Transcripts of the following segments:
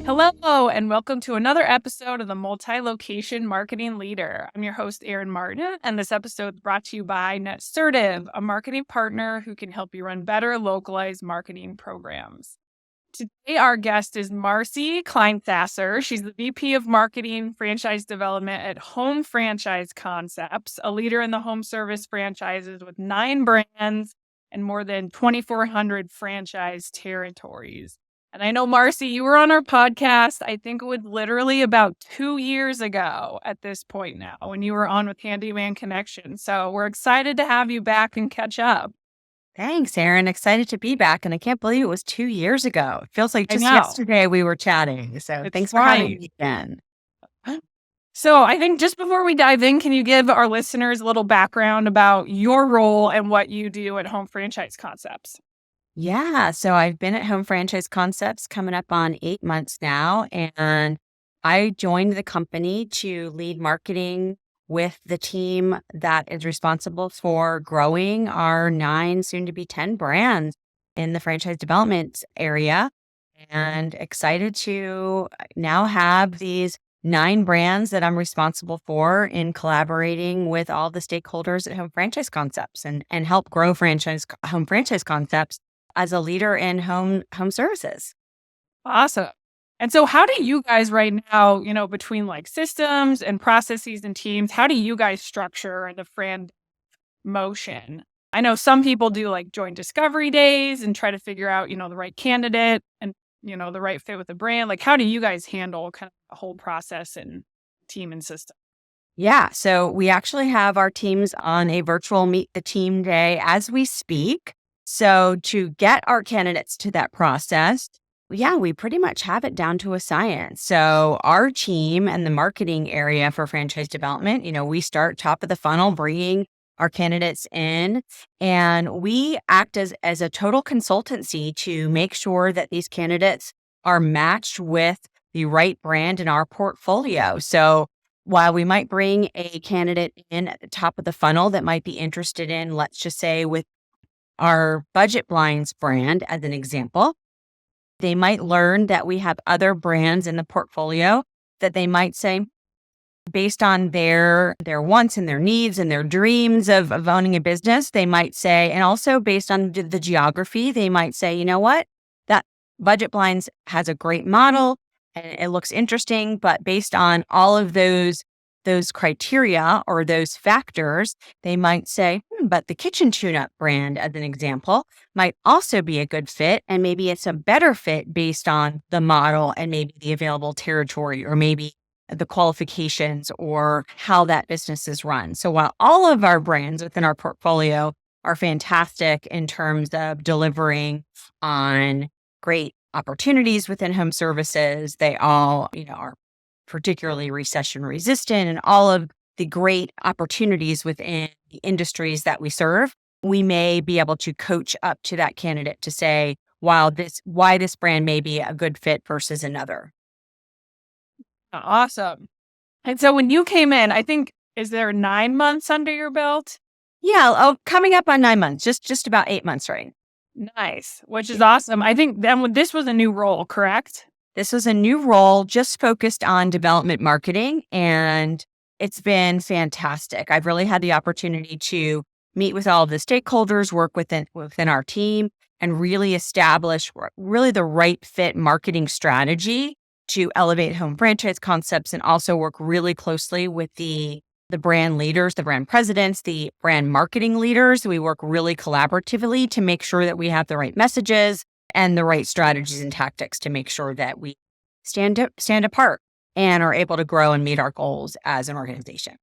Hello, and welcome to another episode of the Multi-Location Marketing Leader. I'm your host, Erin Martin, and this episode is brought to you by FranDev, a marketing partner who can help you run better localized marketing programs. Today, our guest is Marci Kleinsasser. She's the VP of Marketing Franchise Development at Home Franchise Concepts, a leader in the home service franchises with 9 brands and more than 2,400 franchise territories. And I know, Marci, you were on our podcast, I think it was literally about 2 years ago at this point now, when you were on with Handyman Connection. So we're excited to have you back and catch up. Thanks, Erin. Excited to be back. And I can't believe it was 2 years ago. It feels like just know. yesterday we were chatting. So It's thanks for right. having me again. So I think just before we dive in, can you give our listeners a little background about your role and what you do at Home Franchise Concepts? Yeah. So I've been at Home Franchise Concepts coming up on 8 months now. And I joined the company to lead marketing with the team that is responsible for growing our 9, soon to be 10 brands in the franchise development area. And excited to now have these 9 brands that I'm responsible for in collaborating with all the stakeholders at Home Franchise Concepts and help grow Home Franchise Concepts as a leader in home services. Awesome. And so how do you guys right now, between like systems and processes and teams, how do you guys structure the Fran motion? I know some people do like joint discovery days and try to figure out, the right candidate and, the right fit with the brand. Like, how do you guys handle kind of the whole process and team and system? Yeah. So we actually have our teams on a virtual Meet the Team day as we speak. So to get our candidates to that process, we pretty much have it down to a science. So our team and the marketing area for franchise development, we start top of the funnel, bringing our candidates in, and we act as a total consultancy to make sure that these candidates are matched with the right brand in our portfolio. So while we might bring a candidate in at the top of the funnel that might be interested in, let's just say with our Budget Blinds brand as an example, they might learn that we have other brands in the portfolio that they might say, based on their wants and their needs and their dreams of owning a business, they might say, and also based on the geography, they might say, you know what, that Budget Blinds has a great model and it looks interesting, but based on all of those criteria or those factors, they might say, but the Kitchen Tune-Up brand, as an example, might also be a good fit. And maybe it's a better fit based on the model and maybe the available territory or maybe the qualifications or how that business is run. So while all of our brands within our portfolio are fantastic in terms of delivering on great opportunities within home services, they all, are particularly recession resistant and all of the great opportunities within the industries that we serve, we may be able to coach up to that candidate to say, why this brand may be a good fit versus another. Awesome. And so when you came in, I think, is there 9 months under your belt? Yeah, coming up on 9 months, just about 8 months, right? Nice, which is awesome. I think then this was a new role, correct? This was a new role just focused on development marketing, and it's been fantastic. I've really had the opportunity to meet with all of the stakeholders, work within our team, and really establish really the right fit marketing strategy to elevate Home Franchise Concepts and also work really closely with the brand leaders, the brand presidents, the brand marketing leaders. We work really collaboratively to make sure that we have the right messages and the right strategies and tactics to make sure that we stand apart and are able to grow and meet our goals as an organization.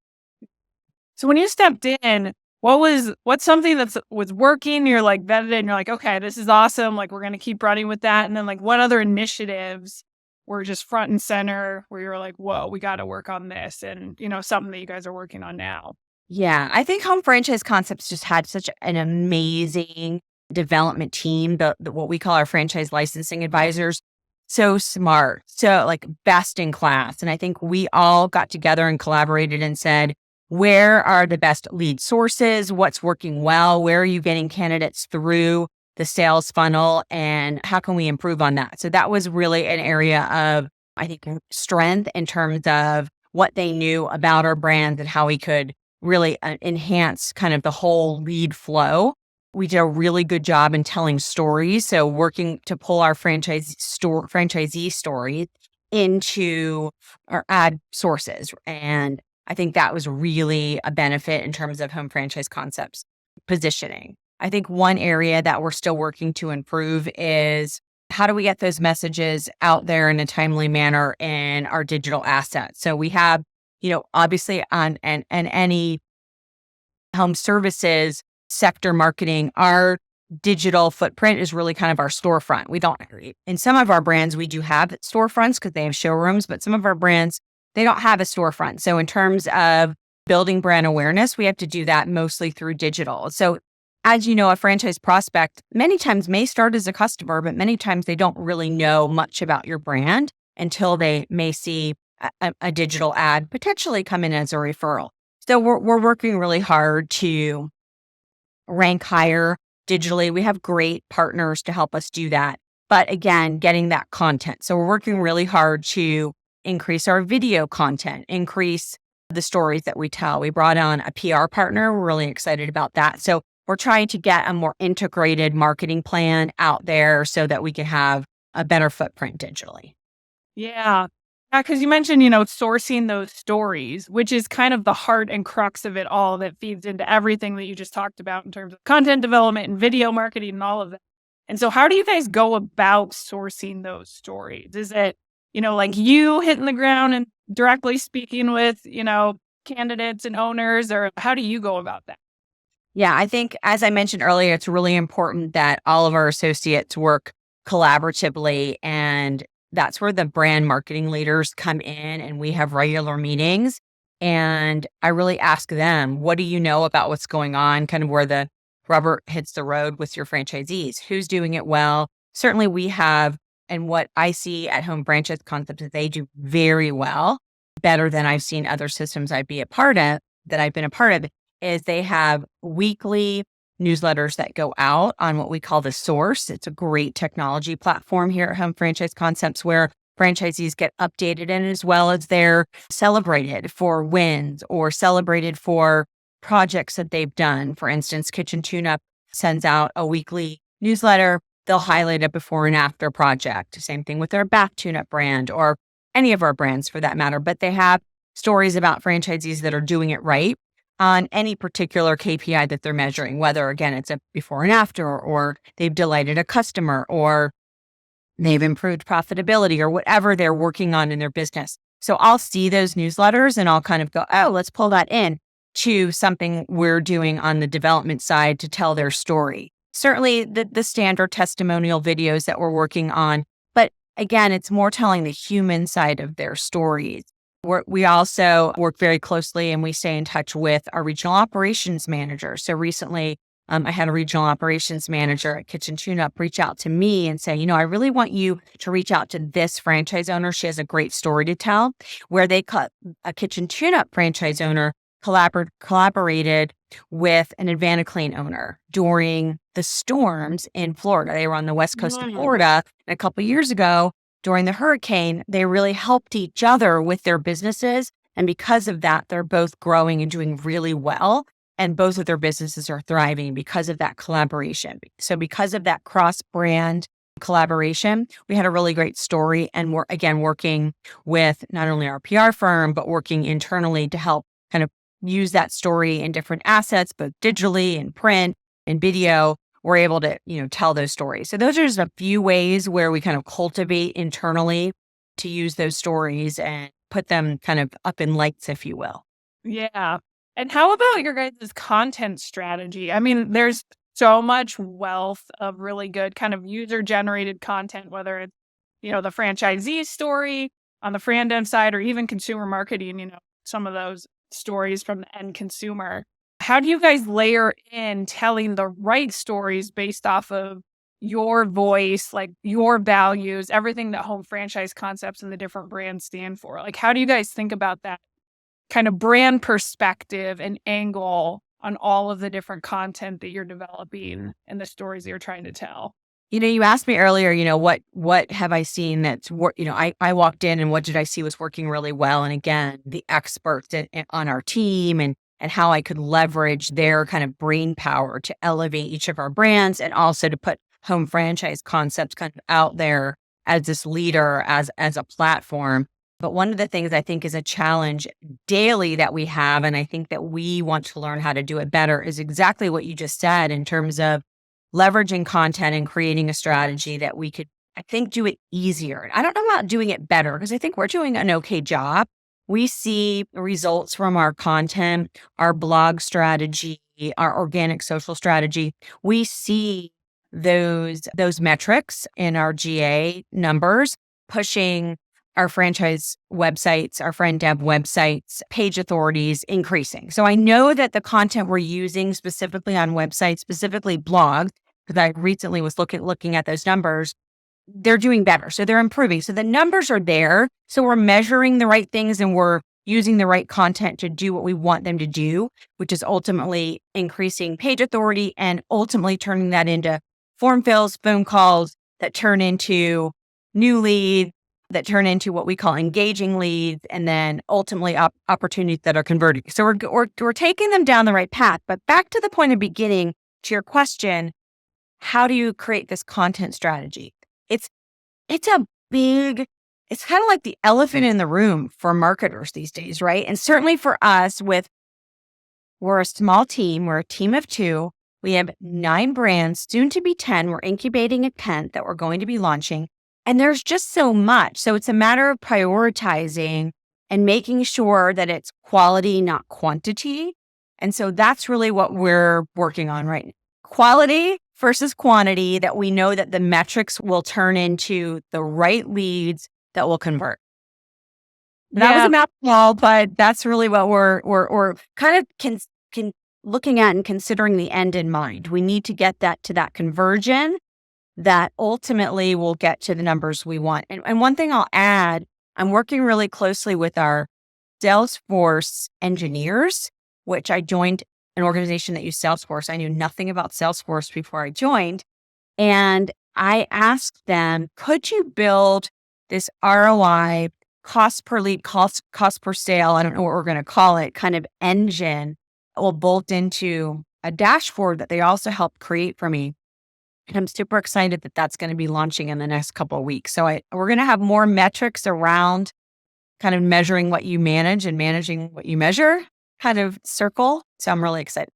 So when you stepped in, what's something that was working? You're like vetted it and you're like, okay, this is awesome. Like, we're going to keep running with that. And then like, what other initiatives were just front and center where you're like, whoa, we got to work on this, and something that you guys are working on now? Yeah, I think Home Franchise Concepts just had such an amazing development team, what we call our franchise licensing advisors. So smart, so like best in class. And I think we all got together and collaborated and said, where are the best lead sources? What's working well? Where are you getting candidates through the sales funnel and how can we improve on that? So that was really an area of, I think, strength in terms of what they knew about our brand and how we could really enhance kind of the whole lead flow. We did a really good job in telling stories. So working to pull our franchisee stories into our ad sources. And I think that was really a benefit in terms of home franchise concepts positioning. I think one area that we're still working to improve is how do we get those messages out there in a timely manner in our digital assets? So we have, obviously on and any home services sector marketing, our digital footprint is really kind of our storefront. We don't, in some of our brands, we do have storefronts because they have showrooms, but some of our brands, they don't have a storefront. So in terms of building brand awareness, we have to do that mostly through digital. So as you know, a franchise prospect many times may start as a customer, but many times they don't really know much about your brand until they may see a digital ad potentially come in as a referral. So we're working really hard to rank higher digitally. We have great partners to help us do that. But again, getting that content. So we're working really hard to increase our video content, increase the stories that we tell. We brought on a PR partner. We're really excited about that. So we're trying to get a more integrated marketing plan out there so that we can have a better footprint digitally. Yeah. Yeah, because you mentioned, sourcing those stories, which is kind of the heart and crux of it all that feeds into everything that you just talked about in terms of content development and video marketing and all of that. And so how do you guys go about sourcing those stories? Is it, like you hitting the ground and directly speaking with, candidates and owners, or how do you go about that? Yeah, I think, as I mentioned earlier, it's really important that all of our associates work collaboratively. And that's where the brand marketing leaders come in and we have regular meetings. And I really ask them, what do you know about what's going on? Kind of where the rubber hits the road with your franchisees. Who's doing it well? Certainly we have, and what I see at Home Franchise Concepts is they do very well, better than I've seen other systems I've been a part of, is they have weekly newsletters that go out on what we call the Source. It's a great technology platform here at Home Franchise Concepts where franchisees get updated in, as well as they're celebrated for wins or celebrated for projects that they've done. For instance, Kitchen Tune-Up sends out a weekly newsletter. They'll highlight a before and after project. Same thing with their Bath Tune-Up brand or any of our brands for that matter. But they have stories about franchisees that are doing it right on any particular KPI that they're measuring, whether, again, it's a before and after, or they've delighted a customer, or they've improved profitability, or whatever they're working on in their business. So I'll see those newsletters and I'll kind of go, oh, let's pull that in to something we're doing on the development side to tell their story. Certainly the standard testimonial videos that we're working on, but again, it's more telling the human side of their stories. We also work very closely and we stay in touch with our regional operations manager. So recently, I had a regional operations manager at Kitchen Tune-Up reach out to me and say, I really want you to reach out to this franchise owner. She has a great story to tell, where they cut a Kitchen Tune-Up franchise owner collaborated with an Advanaclean owner during the storms in Florida. They were on the west coast of Florida. And a couple of years ago, during the hurricane, they really helped each other with their businesses. And because of that, they're both growing and doing really well. And both of their businesses are thriving because of that collaboration. So because of that cross-brand collaboration, we had a really great story. And we're, again, working with not only our PR firm, but working internally to help kind of use that story in different assets, both digitally and print and video. We're able to, tell those stories. So those are just a few ways where we kind of cultivate internally to use those stories and put them kind of up in lights, if you will. Yeah. And how about your guys' content strategy? I mean, there's so much wealth of really good kind of user-generated content, whether it's, the franchisee story on the Fran-Dev side or even consumer marketing, some of those stories from the end consumer. How do you guys layer in telling the right stories based off of your voice, like your values, everything that Home Franchise Concepts and the different brands stand for? Like, how do you guys think about that kind of brand perspective and angle on all of the different content that you're developing and the stories that you're trying to tell? You asked me earlier, what have I seen I walked in and what did I see was working really well? And again, the experts on our team and how I could leverage their kind of brain power to elevate each of our brands and also to put home franchise concepts kind of out there as this leader, as a platform. But one of the things I think is a challenge daily that we have, and I think that we want to learn how to do it better, is exactly what you just said in terms of leveraging content and creating a strategy that we could, I think, do it easier. I don't know about doing it better because I think we're doing an okay job. We see results from our content, our blog strategy, our organic social strategy. We see those metrics in our GA numbers pushing our franchise websites, our FranDev websites, page authorities increasing. So I know that the content we're using specifically on websites, specifically blogs, because I recently was looking at those numbers, they're doing better. So they're improving. So the numbers are there. So we're measuring the right things and we're using the right content to do what we want them to do, which is ultimately increasing page authority and ultimately turning that into form fills, phone calls that turn into new leads, that turn into what we call engaging leads, and then ultimately opportunities that are converting. So we're taking them down the right path. But back to the point of beginning, to your question, how do you create this content strategy? It's kind of like the elephant in the room for marketers these days, right? And certainly for us, we're a small team, we're a team of 2. We have 9 brands, soon to be 10. We're incubating a 10th that we're going to be launching. And there's just so much. So it's a matter of prioritizing and making sure that it's quality, not quantity. And so that's really what we're working on right now. Quality versus quantity, that we know that the metrics will turn into the right leads that will convert. That was a mouthful, but that's really what we're kind of looking at and considering the end in mind. We need to get that to that conversion that ultimately will get to the numbers we want. And one thing I'll add, I'm working really closely with our Salesforce engineers, which I joined an organization that used Salesforce. I knew nothing about Salesforce before I joined. And I asked them, could you build this ROI, cost per lead, cost per sale, I don't know what we're going to call it, kind of engine that will bolt into a dashboard that they also helped create for me. And I'm super excited that that's going to be launching in the next couple of weeks. So we're going to have more metrics around kind of measuring what you manage and managing what you measure kind of circle. So I'm really excited.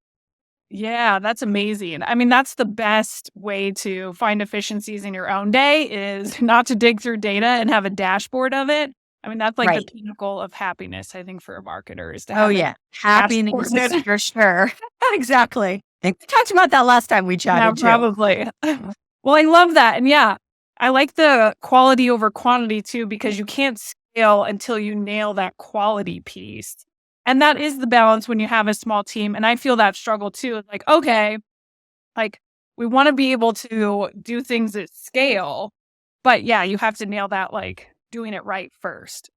Yeah, that's amazing. I mean, that's the best way to find efficiencies in your own day, is not to dig through data and have a dashboard of it. I mean, that's like Right. the pinnacle of happiness, I think, for a marketer, is to have Happiness dashboarded. for sure. Exactly. I think we talked about that last time we Yeah, chatted too. probably. Well, I love that. And yeah, I like the quality over quantity too, because you can't scale until you nail that quality piece. And that is the balance when you have a small team. And I feel that struggle too. It's like, okay, like we want to be able to do things at scale, but yeah, you have to nail that, like doing it right first,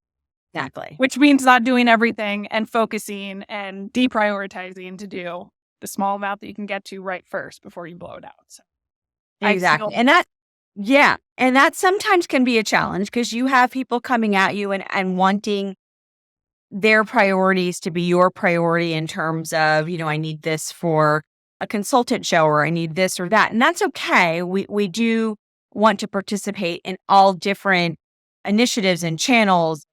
Exactly. which means not doing everything and focusing and deprioritizing to do the small amount that you can get to right first before you blow it out. So Exactly. And that sometimes can be a challenge because you have people coming at you and wanting their priorities to be your priority in terms of, I need this for a consultant show, or I need this or that. And that's okay. We do want to participate in all different initiatives and channels,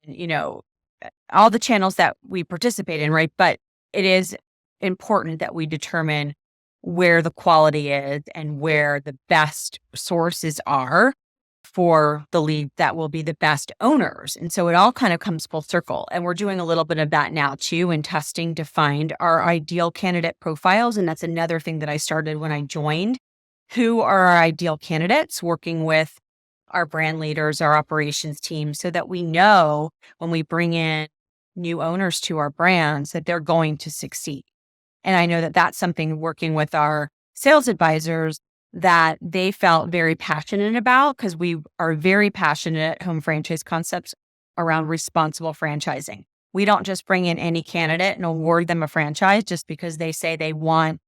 all the channels that we participate in, right? But it is important that we determine where the quality is and where the best sources are for the lead that will be the best owners. And so it all kind of comes full circle. And we're doing a little bit of that now too, in testing to find our ideal candidate profiles. And that's another thing that I started when I joined. Who are our ideal candidates, working with our brand leaders, our operations team, so that we know when we bring in new owners to our brands that they're going to succeed. And I know that that's something, working with our sales advisors, that they felt very passionate about, because we are very passionate at Home Franchise Concepts around responsible franchising. we don't just bring in any candidate and award them a franchise just because they say they want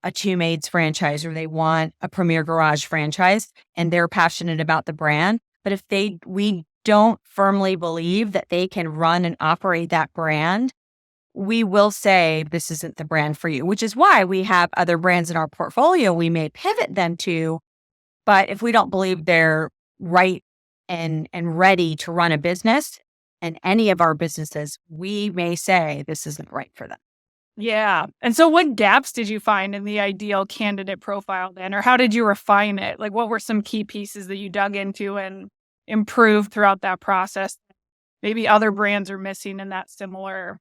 a Two Maids franchise or they want a Premier Garage franchise and they're passionate about the brand. But if we don't firmly believe that they can run and operate that brand, we will say this isn't the brand for you, which is why we have other brands in our portfolio we may pivot them to. But if we don't believe they're right and ready to run a business and any of our businesses, we may say this isn't right for them. Yeah. And so what gaps did you find in the ideal candidate profile then? Or how did you refine it? Like what were some key pieces that you dug into and improved throughout that process? Maybe other brands are missing in that similar,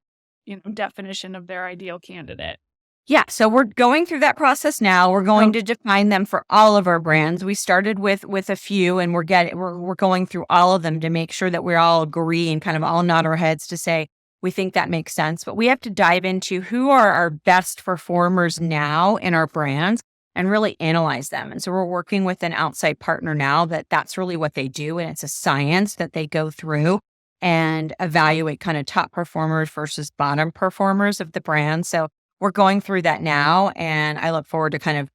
definition of their ideal candidate. Yeah, so we're going through that process now. We're going to define them for all of our brands. We started with a few, and we're going through all of them to make sure that we all agree and kind of all nod our heads to say we think that makes sense. But we have to dive into who are our best performers now in our brands and really analyze them. And so we're working with an outside partner now that's really what they do, and it's a science that they go through and evaluate kind of top performers versus bottom performers of the brand. So we're going through that now, and I look forward to kind of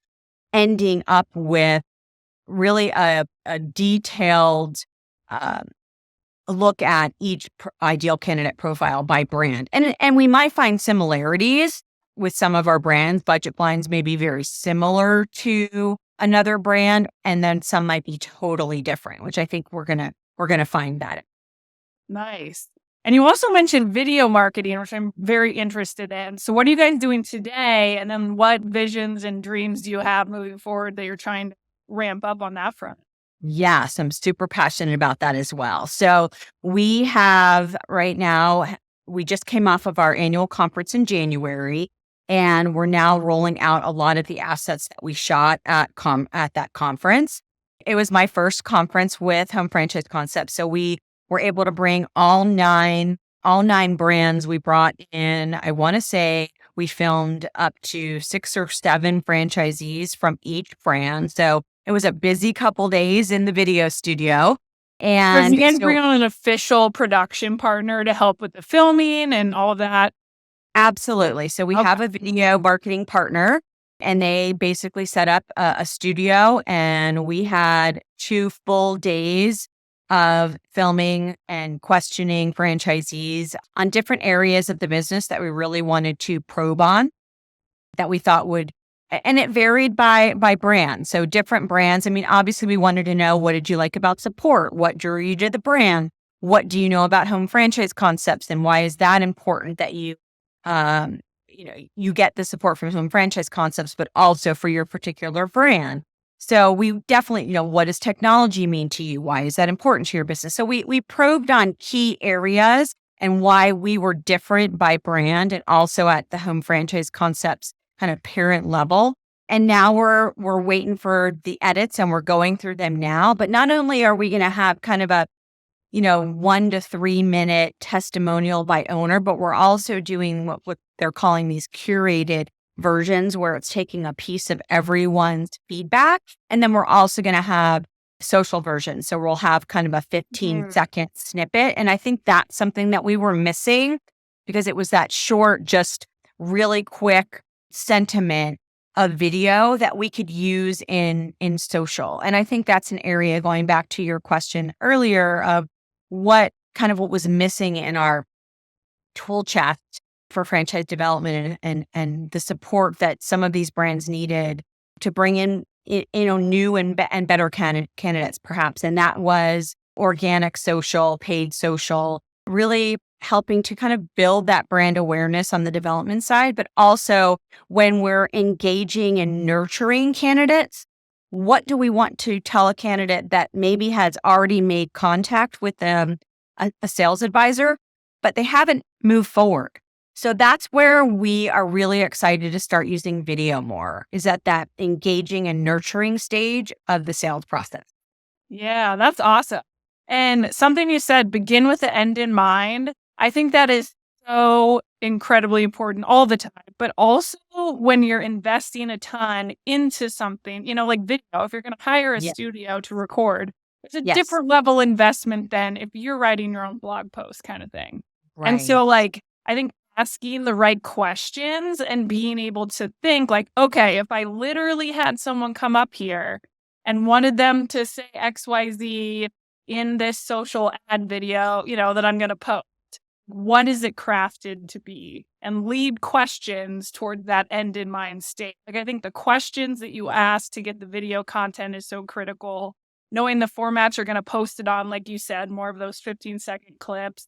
ending up with really a detailed look at each ideal candidate profile by brand. And we might find similarities with some of our brands. Budget blinds may be very similar to another brand, and then some might be totally different, which I think we're gonna find that. Nice. And you also mentioned video marketing, which I'm very interested in. So what are you guys doing today? And then what visions and dreams do you have moving forward that you're trying to ramp up on that front? Yes, I'm super passionate about that as well. So we have right now, we just came off of our annual conference in January, and we're now rolling out a lot of the assets that we shot at that conference. It was my first conference with Home Franchise Concepts. So we were able to bring all nine brands. We brought in, I want to say we filmed up to 6 or 7 franchisees from each brand. So it was a busy couple days in the video studio. And you guys bring on an official production partner to help with the filming and all of that? Absolutely. So we have a video marketing partner, and they basically set up a studio, and we had 2 full days of filming and questioning franchisees on different areas of the business that we really wanted to probe on, that we thought would, and it varied by brand. So different brands. I mean, obviously we wanted to know, what did you like about support? What drew you to the brand? What do you know about Home Franchise Concepts? And why is that important that you get the support from Home Franchise Concepts, but also for your particular brand? So we definitely, what does technology mean to you? Why is that important to your business? So we probed on key areas and why we were different by brand, and also at the Home Franchise Concepts kind of parent level. And now we're waiting for the edits, and we're going through them now. But not only are we going to have kind of a 1 to 3 minute testimonial by owner, but we're also doing what they're calling these curated versions, where it's taking a piece of everyone's feedback. And then we're also going to have social versions. So we'll have kind of a 15-second snippet. And I think that's something that we were missing, because it was that short, just really quick sentiment of video that we could use in social. And I think that's an area, going back to your question earlier, of what was missing in our tool chest for franchise development, and the support that some of these brands needed to bring in, new and better candidates perhaps. And that was organic social, paid social, really helping to kind of build that brand awareness on the development side. But also, when we're engaging and nurturing candidates, what do we want to tell a candidate that maybe has already made contact with a sales advisor, but they haven't moved forward? So that's where we are really excited to start using video more, is at that engaging and nurturing stage of the sales process. Yeah, that's awesome. And something you said, begin with the end in mind. I think that is so incredibly important all the time, but also when you're investing a ton into something, like video, if you're going to hire a studio to record, it's a different level investment than if you're writing your own blog post kind of thing. And Right. so, like, I think asking the right questions and being able to think, like, okay, if I literally had someone come up here and wanted them to say XYZ in this social ad video, that I'm going to post, what is it crafted to be? And lead questions toward that end in mind state. Like, I think the questions that you ask to get the video content is so critical. Knowing the formats you're going to post it on, like you said, more of those 15-second clips,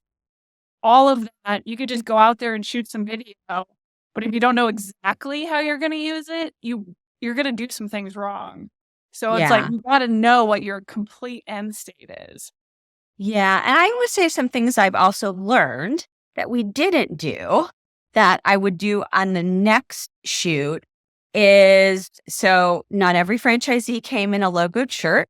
all of that, you could just go out there and shoot some video. But if you don't know exactly how you're going to use it, you're going to do some things wrong. So it's like, Yeah. you got to know what your complete end state is. Yeah. And I would say some things I've also learned that we didn't do that I would do on the next shoot is so not every franchisee came in a logoed shirt.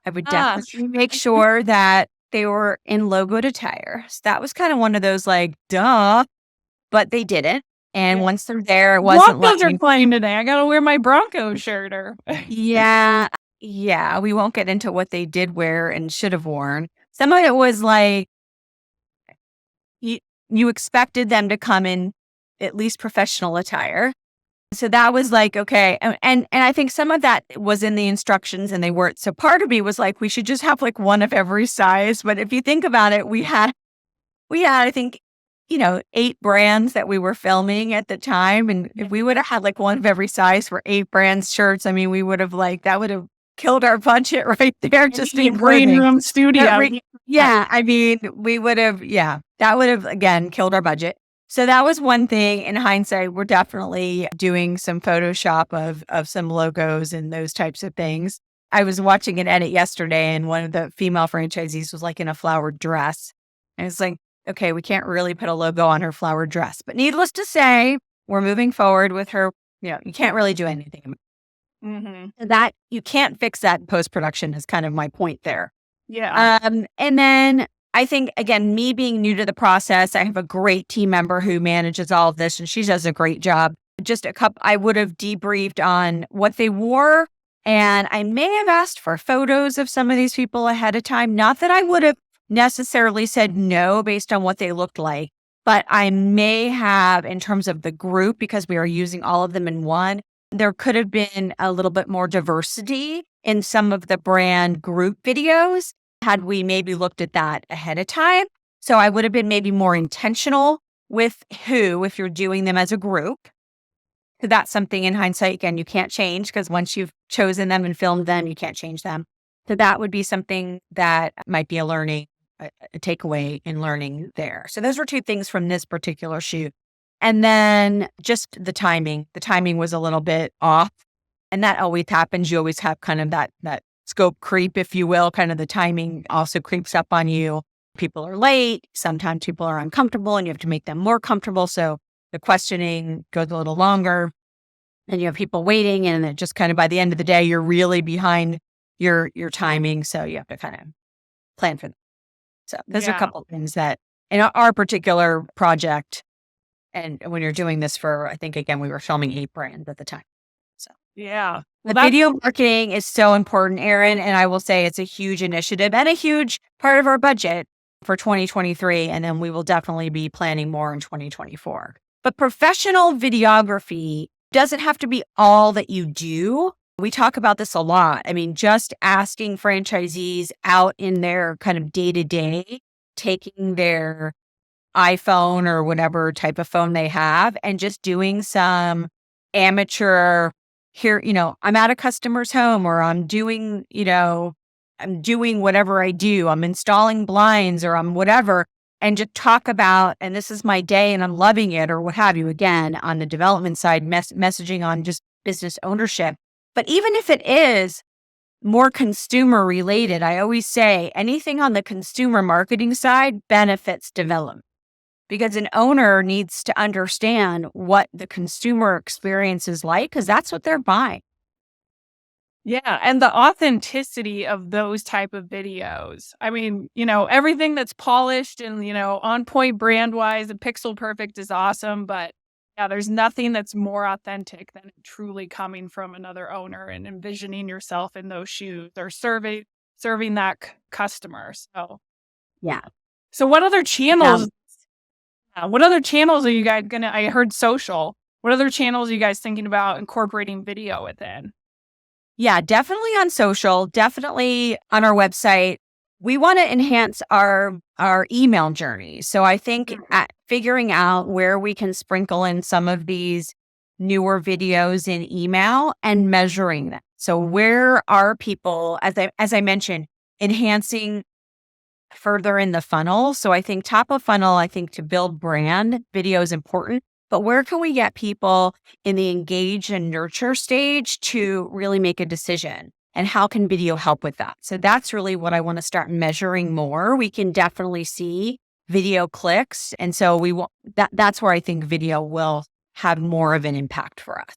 I would Ah, definitely make sure that they were in logoed attire. So that was kind of one of those like, duh, but they didn't. And yeah. once they're there, it wasn't Broncos are like, playing today. I got to wear my Broncos shirt or yeah, yeah, we won't get into what they did wear and should have worn. Some of it was like, you, you expected them to come in at least professional attire. So that was like, okay. And I think some of that was in the instructions and they weren't. So part of me was like, we should just have like one of every size. But if you think about it, we had, I think, 8 brands that we were filming at the time. And if we would have had like one of every size for 8 brands shirts, I mean, we would have that would have killed our budget right there just in green clothing. room studio. Yeah. I mean, we would have, that would have again killed our budget. So that was one thing. In hindsight, we're definitely doing some Photoshop of some logos and those types of things. I was watching an edit yesterday and one of the female franchisees was like in a flowered dress. And it's like, okay, we can't really put a logo on her flowered dress. But needless to say, we're moving forward with her. You can't really do anything. Mm-hmm. That you can't fix that in post-production is kind of my point there. Yeah. And then I think, again, me being new to the process, I have a great team member who manages all of this and she does a great job. Just I would have debriefed on what they wore. And I may have asked for photos of some of these people ahead of time. Not that I would have necessarily said no based on what they looked like, but I may have in terms of the group, because we are using all of them in one, there could have been a little bit more diversity in some of the brand group videos had we maybe looked at that ahead of time. So I would have been maybe more intentional with who, if you're doing them as a group. So that's something in hindsight, again, you can't change because once you've chosen them and filmed them, you can't change them. So that would be something that might be a takeaway in learning there. So those were 2 things from this particular shoot. And then just the timing. The timing was a little bit off. And that always happens. You always have kind of that scope creep, if you will, kind of the timing also creeps up on you. People are late. Sometimes people are uncomfortable and you have to make them more comfortable. So the questioning goes a little longer and you have people waiting. And it just kind of by the end of the day, you're really behind your timing. So you have to kind of plan for that. So those are a couple of things that in our particular project, and when you're doing this for, I think, again, we were filming 8 brands at the time. So Yeah. the video marketing is so important, Erin. And I will say it's a huge initiative and a huge part of our budget for 2023. And then we will definitely be planning more in 2024. But professional videography doesn't have to be all that you do. We talk about this a lot. I mean, just asking franchisees out in their kind of day-to-day, taking their iPhone or whatever type of phone they have and just doing some amateur here, I'm at a customer's home or I'm doing whatever I do. I'm installing blinds or I'm whatever and just talk about, and this is my day and I'm loving it or what have you. Again, on the development side, messaging on just business ownership. But even if it is more consumer related, I always say anything on the consumer marketing side benefits development. Because an owner needs to understand what the consumer experience is like, because that's what they're buying. Yeah, and the authenticity of those type of videos. I mean, everything that's polished and, on point brand-wise and pixel perfect is awesome, but yeah, there's nothing that's more authentic than truly coming from another owner and envisioning yourself in those shoes or serving that customer. So, Yeah. what other channels What other channels are you guys I heard social. What other channels are you guys thinking about incorporating video within? Yeah, definitely on social, definitely on our website. We want to enhance our email journey. So I think at figuring out where we can sprinkle in some of these newer videos in email and measuring them. So where are people, as I mentioned, enhancing further in the funnel. So I think top of funnel, I think to build brand, video is important. But where can we get people in the engage and nurture stage to really make a decision? And how can video help with that? So that's really what I want to start measuring more. We can definitely see video clicks. And so that's where I think video will have more of an impact for us.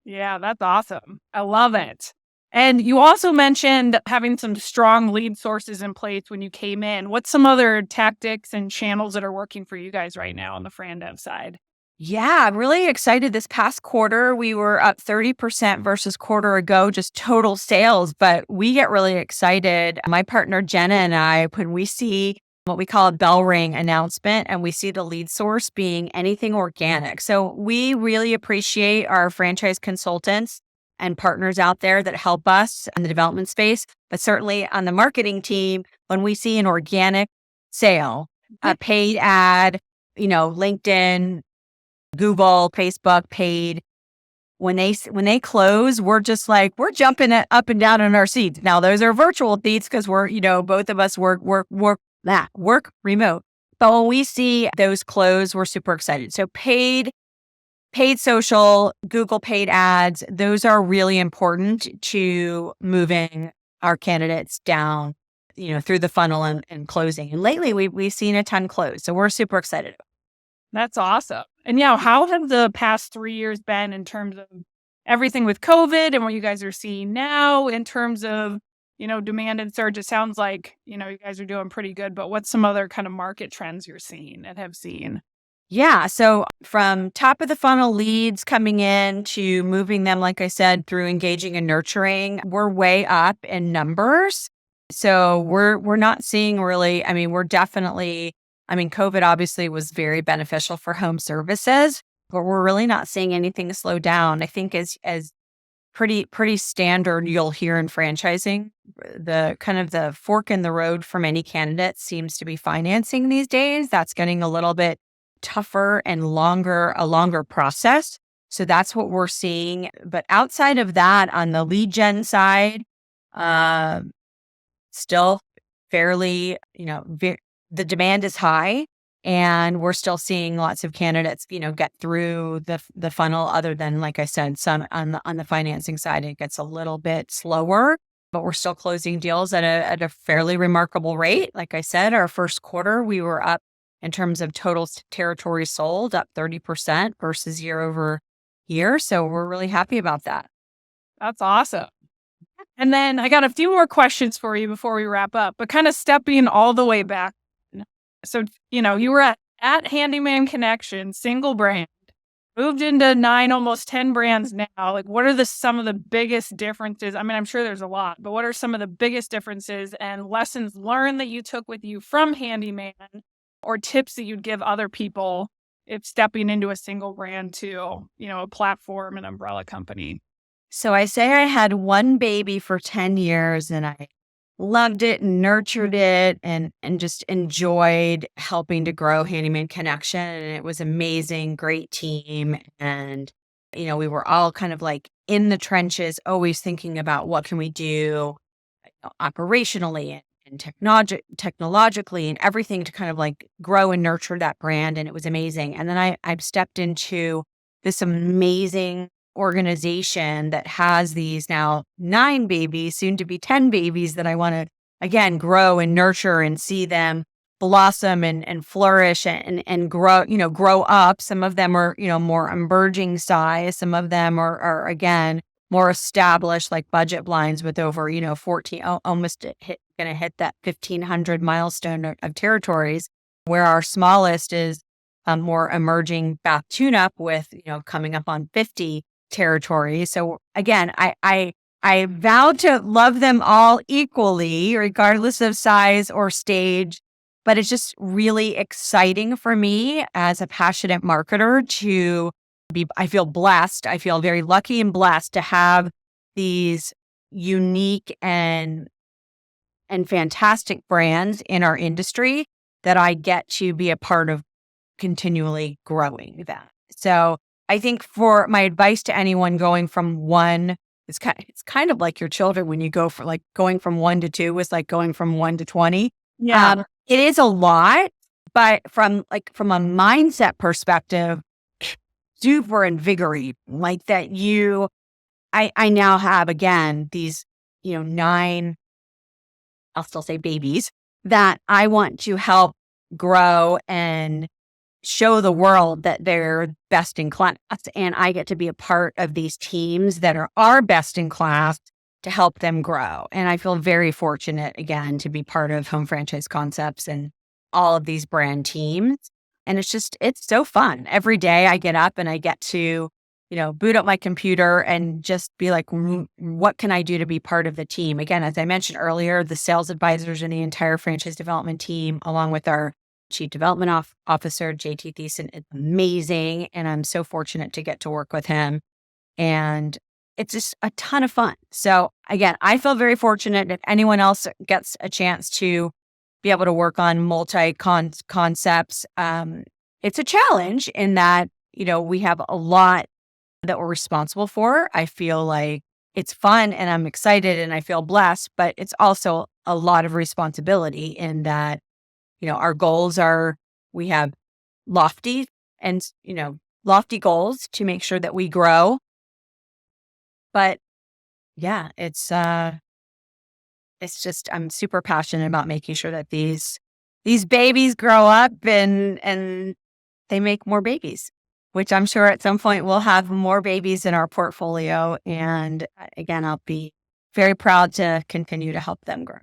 Yeah, that's awesome. I love it. And you also mentioned having some strong lead sources in place when you came in. What's some other tactics and channels that are working for you guys right now on the FranDev side? Yeah, I'm really excited. This past quarter, we were up 30% versus quarter ago, just total sales. But we get really excited. My partner, Jenna, and I, when we see what we call a bell ring announcement and we see the lead source being anything organic. So we really appreciate our franchise consultants and partners out there that help us in the development space. But certainly on the marketing team, when we see an organic sale, a paid ad, LinkedIn, Google, Facebook, paid. When they close, we're just like, we're jumping up and down in our seats. Now those are virtual seats because we're, both of us work remote. But when we see those close, we're super excited. So paid social, Google paid ads, those are really important to moving our candidates down, through the funnel and closing. And lately we've seen a ton close. So we're super excited. That's awesome. And yeah, how have the past 3 years been in terms of everything with COVID and what you guys are seeing now in terms of, demand and surge? It sounds like, you guys are doing pretty good, but what's some other kind of market trends you're seeing and have seen? Yeah. So from top of the funnel leads coming in to moving them, like I said, through engaging and nurturing, we're way up in numbers. So we're not seeing really, we're definitely, COVID obviously was very beneficial for home services, but we're really not seeing anything slow down. I think as pretty standard you'll hear in franchising, the kind of the fork in the road for many candidates seems to be financing these days. That's getting a little bit tougher and a longer process. So that's what we're seeing. But outside of that, on the lead gen side, still fairly, the demand is high and we're still seeing lots of candidates, get through the funnel. Other than, like I said, some on the financing side, it gets a little bit slower, but we're still closing deals at a fairly remarkable rate. Like I said, our first quarter, we were up in terms of total territory sold, up 30% versus year over year. So we're really happy about that. That's awesome. And then I got a few more questions for you before we wrap up, but kind of stepping all the way back. So, you were at Handyman Connection, single brand, moved into 9, almost 10 brands now. Like, what are some of the biggest differences? I'm sure there's a lot, but what are some of the biggest differences and lessons learned that you took with you from Handyman, or tips that you'd give other people if stepping into a single brand to, a platform, an umbrella company? So I say I had one baby for 10 years and I loved it and nurtured it and just enjoyed helping to grow Handyman Connection. And it was amazing, great team. And, we were all kind of like in the trenches, always thinking about what can we do operationally and technologically and everything to kind of like grow and nurture that brand. And it was amazing. And then I've stepped into this amazing organization that has these now 9 babies, soon to be 10 babies that I want to, again, grow and nurture and see them blossom and flourish and grow up. Some of them are, more emerging size. Some of them are again, more established, like budget blinds with over, 14, almost going to hit that 1,500 milestone of territories, where our smallest is a more emerging bath tune-up with, coming up on 50 territories. So again, I vow to love them all equally, regardless of size or stage. But it's just really exciting for me as a passionate marketer to I feel blessed. I feel very lucky and blessed to have these unique and fantastic brands in our industry that I get to be a part of continually growing that. So I think for my advice to anyone going from one, it's kind of like your children when you go for like going from 1 to 2 is like going from 1 to 20. Yeah. It is a lot, but from a mindset perspective, super invigorating. Like that I now have again these, 9, I'll still say babies that I want to help grow and show the world that they're best in class. And I get to be a part of these teams that are best in class to help them grow. And I feel very fortunate again to be part of Home Franchise Concepts and all of these brand teams. And it's so fun. Every day I get up and I get to, boot up my computer and just be like, what can I do to be part of the team? Again, as I mentioned earlier, the sales advisors and the entire franchise development team, along with our Chief Development Officer, JT Thiessen, is amazing. And I'm so fortunate to get to work with him. And it's just a ton of fun. So again, I feel very fortunate if anyone else gets a chance to be able to work on concepts. It's a challenge in that, we have a lot that we're responsible for. I feel like it's fun and I'm excited and I feel blessed, but it's also a lot of responsibility in that, our goals we have lofty and, lofty goals to make sure that we grow. But yeah, it's just, I'm super passionate about making sure that these babies grow up and they make more babies, which I'm sure at some point we'll have more babies in our portfolio. And again, I'll be very proud to continue to help them grow.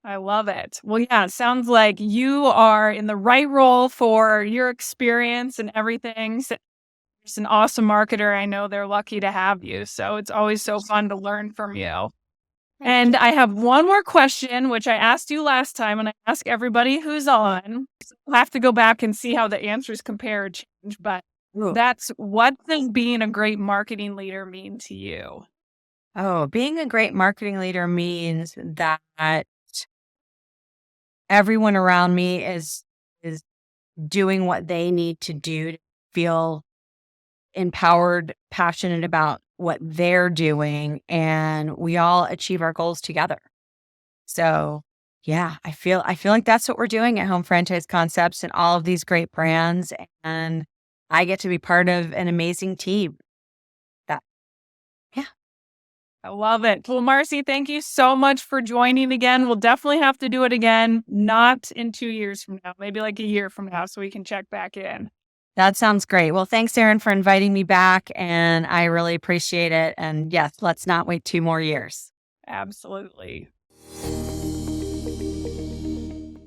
I love it. Well, yeah, it sounds like you are in the right role for your experience and everything. So just an awesome marketer. I know they're lucky to have you. So it's always so fun to learn from you. Thank And you. I have one more question, which I asked you last time, and I ask everybody who's on. So we'll have to go back and see how the answers compare or change. But Ooh. that's, what does being a great marketing leader mean to you? Oh, being a great marketing leader means that everyone around me is doing what they need to do to feel empowered, passionate about what they're doing, and we all achieve our goals together. So, yeah, I feel like that's what we're doing at Home Franchise Concepts and all of these great brands, and I get to be part of an amazing team. That yeah. I love it. Well, Marci, thank you so much for joining again. We'll definitely have to do it again, not in 2 years from now, maybe like a year from now, so we can check back in. That sounds great. Well, thanks, Erin, for inviting me back, and I really appreciate it. And yes, let's not wait 2 more years. Absolutely.